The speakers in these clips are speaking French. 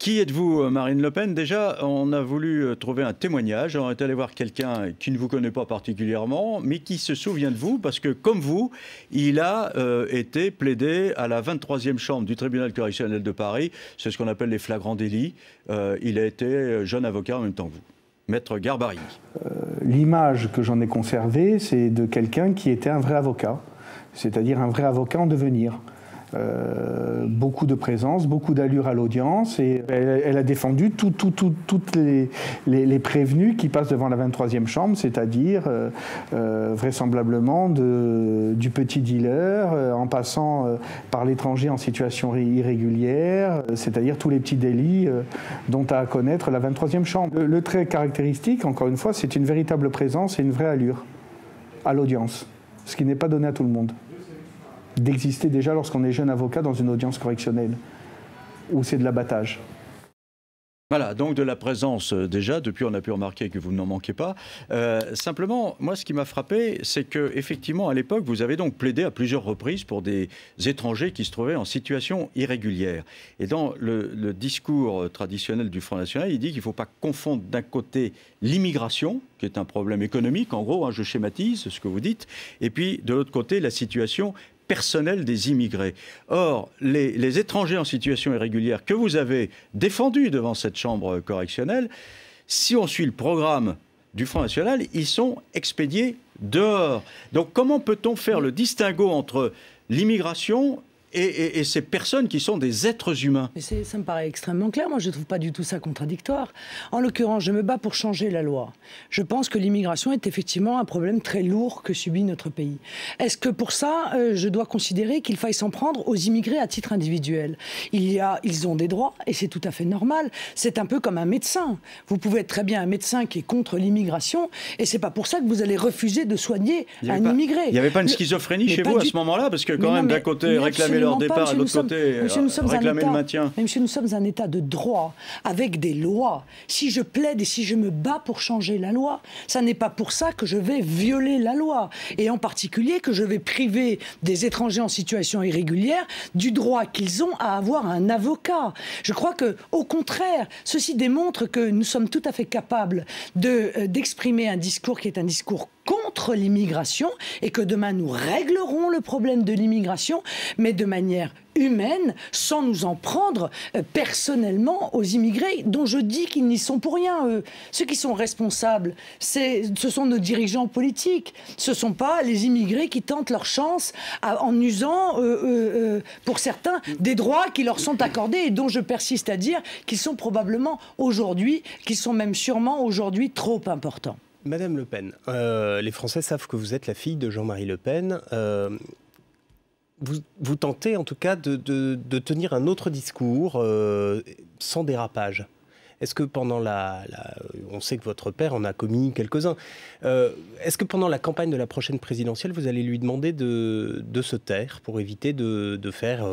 Qui êtes-vous, Marine Le Pen? Déjà, on a voulu trouver un témoignage. On est allé voir quelqu'un qui ne vous connaît pas particulièrement, mais qui se souvient de vous, parce que, comme vous, il a été plaidé à la 23e chambre du tribunal correctionnel de Paris. C'est ce qu'on appelle les flagrants délits. Il a été jeune avocat en même temps que vous. Maître Garbarigui. L'image que j'en ai conservée, c'est de quelqu'un qui était un vrai avocat, c'est-à-dire un vrai avocat en devenir. Beaucoup de présence, beaucoup d'allure à l'audience, et elle a défendu toutes les prévenus qui passent devant la 23e chambre, c'est-à-dire vraisemblablement du petit dealer, en passant par l'étranger en situation irrégulière, c'est-à-dire tous les petits délits dont a à connaître la 23e chambre. Le trait caractéristique, encore une fois, c'est une véritable présence et une vraie allure à l'audience, ce qui n'est pas donné à tout le monde. D'exister déjà lorsqu'on est jeune avocat dans une audience correctionnelle, où c'est de l'abattage. Voilà, donc de la présence déjà, depuis on a pu remarquer que vous n'en manquez pas. Simplement, moi ce qui m'a frappé, c'est qu'effectivement à l'époque, vous avez donc plaidé à plusieurs reprises pour des étrangers qui se trouvaient en situation irrégulière. Et dans le discours traditionnel du Front National, il dit qu'il ne faut pas confondre d'un côté l'immigration, qui est un problème économique, en gros, hein, je schématise ce que vous dites, et puis de l'autre côté la situation personnel des immigrés. Or, les étrangers en situation irrégulière que vous avez défendus devant cette chambre correctionnelle, si on suit le programme du Front National, ils sont expédiés dehors. Donc comment peut-on faire le distinguo entre l'immigration et ces personnes qui sont des êtres humains? Mais ça me paraît extrêmement clair. Moi, je ne trouve pas du tout ça contradictoire. En l'occurrence, je me bats pour changer la loi. Je pense que l'immigration est effectivement un problème très lourd que subit notre pays. Est-ce que pour ça, je dois considérer qu'il faille s'en prendre aux immigrés à titre individuel? Ils ont des droits et c'est tout à fait normal. C'est un peu comme un médecin. Vous pouvez être très bien un médecin qui est contre l'immigration et c'est pas pour ça que vous allez refuser de soigner un immigré. Il n'y avait pas une schizophrénie chez vous à ce moment-là? Parce que quand même, d'un côté, réclamer leur départ, et de l'autre côté, réclamer le maintien. Mais monsieur, nous sommes un État de droit, avec des lois. Si je plaide et si je me bats pour changer la loi, ça n'est pas pour ça que je vais violer la loi. Et en particulier que je vais priver des étrangers en situation irrégulière du droit qu'ils ont à avoir un avocat. Je crois que, au contraire, ceci démontre que nous sommes tout à fait capables d'exprimer un discours qui est un discours contre l'immigration et que demain nous réglerons le problème de l'immigration, mais de manière humaine, sans nous en prendre personnellement aux immigrés, dont je dis qu'ils n'y sont pour rien, eux. Ceux qui sont responsables, ce sont nos dirigeants politiques. Ce ne sont pas les immigrés qui tentent leur chance en usant, pour certains, des droits qui leur sont accordés et dont je persiste à dire qu'ils sont probablement aujourd'hui, qu'ils sont même sûrement aujourd'hui trop importants. Madame Le Pen, les Français savent que vous êtes la fille de Jean-Marie Le Pen. Vous tentez en tout cas de tenir un autre discours sans dérapage. Est-ce que pendant on sait que votre père en a commis quelques-uns. Est-ce que pendant la campagne de la prochaine présidentielle, vous allez lui demander de se taire pour éviter de faire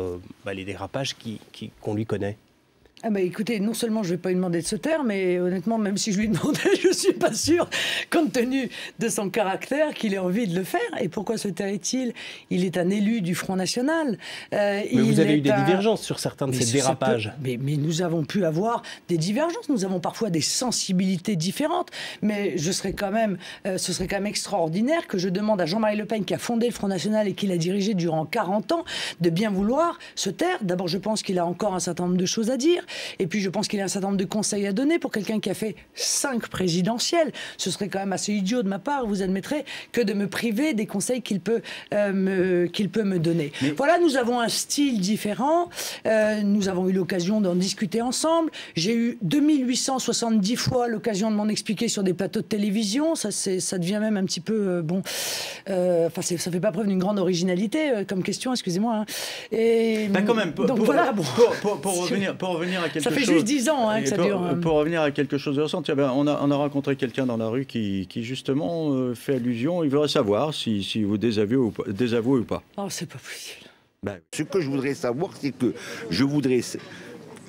les dérapages qu'on lui connaît? Ah bah écoutez, non seulement je ne vais pas lui demander de se taire, mais honnêtement, même si je lui demandais, je ne suis pas sûre, compte tenu de son caractère, qu'il ait envie de le faire. Et pourquoi se tairait-il? Il est un élu du Front National. Mais vous avez eu des divergences sur certains de ces dérapages. Mais nous avons pu avoir des divergences. Nous avons parfois des sensibilités différentes. Mais ce serait quand même extraordinaire que je demande à Jean-Marie Le Pen, qui a fondé le Front National et qui l'a dirigé durant 40 ans, de bien vouloir se taire. D'abord, je pense qu'il a encore un certain nombre de choses à dire. Et puis je pense qu'il y a un certain nombre de conseils à donner pour quelqu'un qui a fait 5 présidentielles. Ce serait quand même assez idiot de ma part, vous admettrez, que de me priver des conseils qu'il peut me donner. Mais... Voilà, nous avons un style différent. Nous avons eu l'occasion d'en discuter ensemble. J'ai eu 2870 fois l'occasion de m'en expliquer sur des plateaux de télévision. Ça devient même un petit peu... ça fait pas preuve d'une grande originalité comme question, excusez-moi. Hein. Et, quand même, pour revenir à quelque chose... Ça fait juste 10 ans que ça dure. Pour revenir à quelque chose de récent, on a rencontré quelqu'un dans la rue qui justement fait allusion. Il voudrait savoir si vous désavouez ou pas. Oh, c'est pas possible. Ce que je voudrais savoir, c'est que je voudrais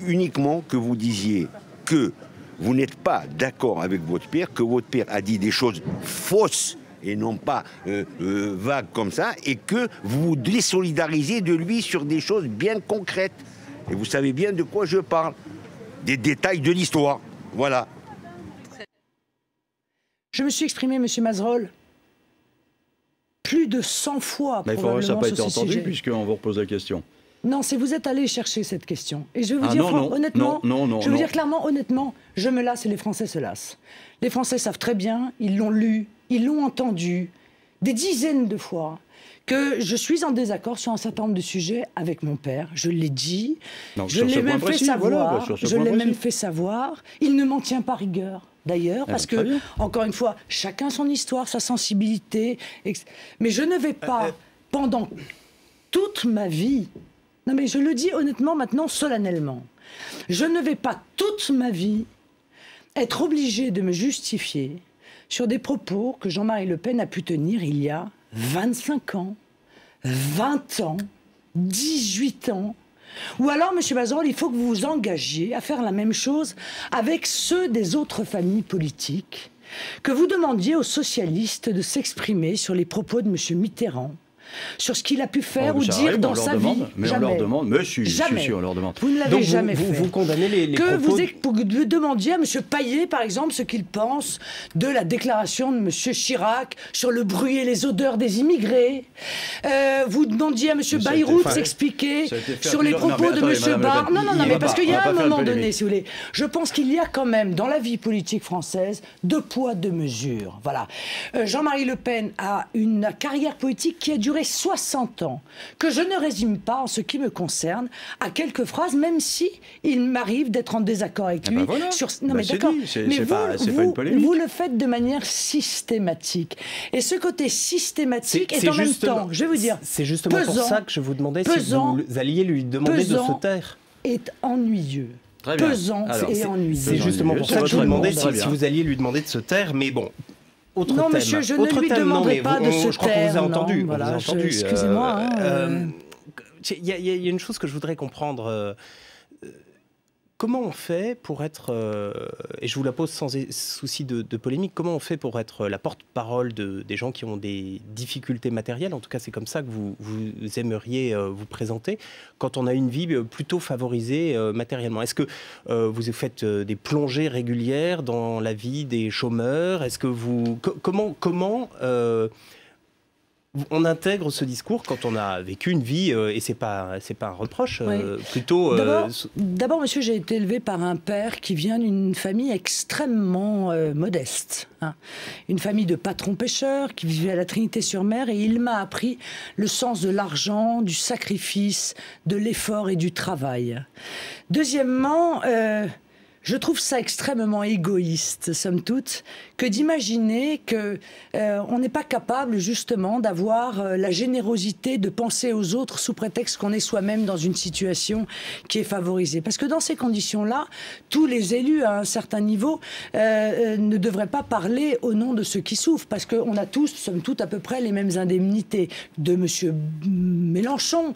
uniquement que vous disiez que vous n'êtes pas d'accord avec votre père, que votre père a dit des choses fausses et non pas vagues comme ça, et que vous vous désolidarisez de lui sur des choses bien concrètes. Et vous savez bien de quoi je parle. des détails de l'histoire. Voilà. Je me suis exprimé, Monsieur Mazerolle, plus de 100 fois Mais probablement ça n'a pas été sur ce entendu sujet. puisqu'on vous repose la question. Non, c'est vous êtes allé chercher cette question. Et je vais vous dire honnêtement, je vais vous dire clairement, honnêtement, je me lasse et les Français se lassent. Les Français savent très bien, ils l'ont lu, ils l'ont entendu des dizaines de fois, que je suis en désaccord sur un certain nombre de sujets avec mon père. Je l'ai dit, je l'ai même fait savoir, je l'ai même fait savoir. Il ne m'en tient pas rigueur. D'ailleurs, parce que, encore une fois, chacun son histoire, sa sensibilité. Mais je ne vais pas, pendant toute ma vie, non mais je le dis honnêtement maintenant, solennellement, je ne vais pas toute ma vie être obligé de me justifier sur des propos que Jean-Marie Le Pen a pu tenir il y a 25 ans, 20 ans, 18 ans. Ou alors, M. Mazerolle, il faut que vous vous engagiez à faire la même chose avec ceux des autres familles politiques, que vous demandiez aux socialistes de s'exprimer sur les propos de M. Mitterrand, sur ce qu'il a pu faire ou dire dans sa vie. Mais jamais. on leur demande, mais si, on leur demande. Vous ne l'avez jamais fait. Vous condamnez les que propos... vous demandiez à M. Paillet, par exemple, ce qu'il pense de la déclaration de M. Chirac sur le bruit et les odeurs des immigrés. Vous demandiez à M. Bayrou de s'expliquer sur les propos de M. Barr. Non, mais parce qu'il y a un moment donné, si vous voulez, je pense qu'il y a quand même dans la vie politique française deux poids, deux mesures. Voilà. Jean-Marie Le Pen a une carrière politique qui a duré 60 ans, que je ne résume pas, en ce qui me concerne, à quelques phrases, même si il m'arrive d'être en désaccord avec lui. Voilà. Sur... Non, mais d'accord. Mais vous le faites de manière systématique. Et ce côté systématique est en même temps, je vais vous dire, c'est justement pour ça que je vous demandais si vous alliez lui demander de se taire. Est ennuyeux. Pesant et ennuyeux. C'est justement pour ça que je vous demandais si vous alliez lui demander de se taire, mais bon... Non, monsieur, je ne lui demanderai pas de se taire. Je crois qu'on vous a entendu. Voilà, excusez-moi. Il y a une chose que je voudrais comprendre. Comment on fait pour être, et je vous la pose sans souci de polémique, comment on fait pour être la porte-parole des gens qui ont des difficultés matérielles, en tout cas c'est comme ça que vous aimeriez vous présenter, quand on a une vie plutôt favorisée matériellement. Est-ce que vous faites des plongées régulières dans la vie des chômeurs? Est-ce que vous... Comment on intègre ce discours quand on a vécu une vie, et c'est pas un reproche, plutôt... D'abord, monsieur, j'ai été élevé par un père qui vient d'une famille extrêmement modeste. Hein. Une famille de patrons pêcheurs qui vivait à la Trinité-sur-Mer, et il m'a appris le sens de l'argent, du sacrifice, de l'effort et du travail. Deuxièmement... je trouve ça extrêmement égoïste, somme toute, que d'imaginer qu'on n'est pas capable, justement, d'avoir la générosité de penser aux autres sous prétexte qu'on est soi-même dans une situation qui est favorisée. Parce que dans ces conditions-là, tous les élus, à un certain niveau, ne devraient pas parler au nom de ceux qui souffrent. Parce qu'on a tous, somme toute, à peu près les mêmes indemnités. De M. Mélenchon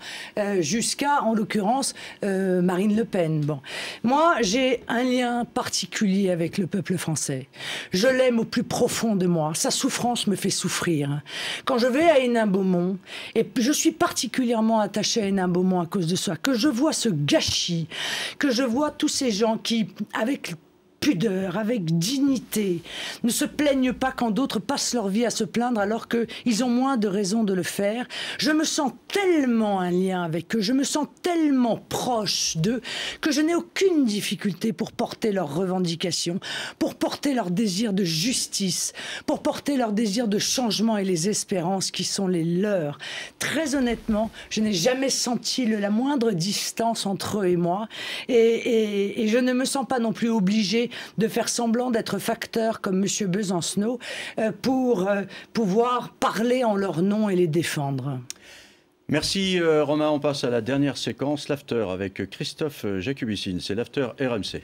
jusqu'à, en l'occurrence, Marine Le Pen. Bon. Moi, j'ai un lien particulier avec le peuple français. Je l'aime au plus profond de moi. Sa souffrance me fait souffrir. Quand je vais à Hénin-Beaumont, et je suis particulièrement attachée à Hénin-Beaumont à cause de ça, que je vois ce gâchis, que je vois tous ces gens qui, avec pudeur, avec dignité, ne se plaignent pas quand d'autres passent leur vie à se plaindre alors qu'ils ont moins de raisons de le faire. Je me sens tellement un lien avec eux, je me sens tellement proche d'eux que je n'ai aucune difficulté pour porter leurs revendications, pour porter leur désir de justice, pour porter leur désir de changement et les espérances qui sont les leurs. Très honnêtement, je n'ai jamais senti la moindre distance entre eux et moi, et je ne me sens pas non plus obligée de faire semblant d'être facteur comme M. Besancenot pour pouvoir parler en leur nom et les défendre. Merci Romain, on passe à la dernière séquence, l'after avec Christophe Jacubicine, c'est l'after RMC.